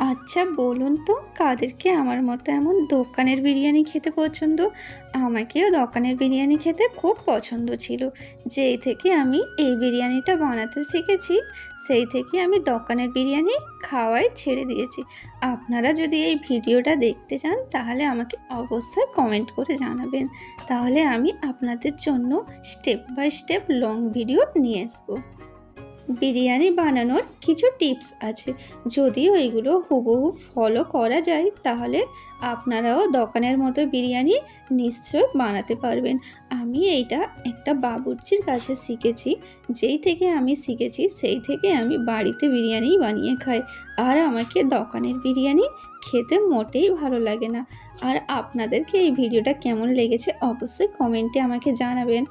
আচ্ছা বলুন তো কাদেরকে আমার মতো এমন দোকানের বিরিয়ানি খেতে পছন্দ? আমাকেও দোকানের বিরিয়ানি খেতে খুব পছন্দ ছিল। যেই থেকে আমি এই বিরিয়ানিটা বানাতে শিখেছি, সেই থেকে আমি দোকানের বিরিয়ানি খাওয়াই ছেড়ে দিয়েছি। আপনারা যদি এই ভিডিওটা দেখতে চান তাহলে আমাকে অবশ্যই কমেন্ট করে জানাবেন। তাহলে আমি আপনাদের জন্য step by step long video নিয়ে আসবো। বিরিয়ানি বানানোর কিছু টিপস আছে, যদি ওইগুলো হুবহু ফলো করা যায় তাহলে আপনারাও দোকানের মতো বিরিয়ানি নিশ্চয় বানাতে পারবেন। আমি এইটা একটা বাবুর্চির কাছে শিখেছি। যেই থেকে আমি শিখেছি সেই থেকে আমি বাড়িতে বিরিয়ানি বানিয়ে খাই। আর আমাকে দোকানের বিরিয়ানি খেতে মোটেই ভালো লাগে না। আর আপনাদেরকে এই ভিডিওটা কেমন লেগেছে অবশ্যই কমেন্টে আমাকে জানাবেন।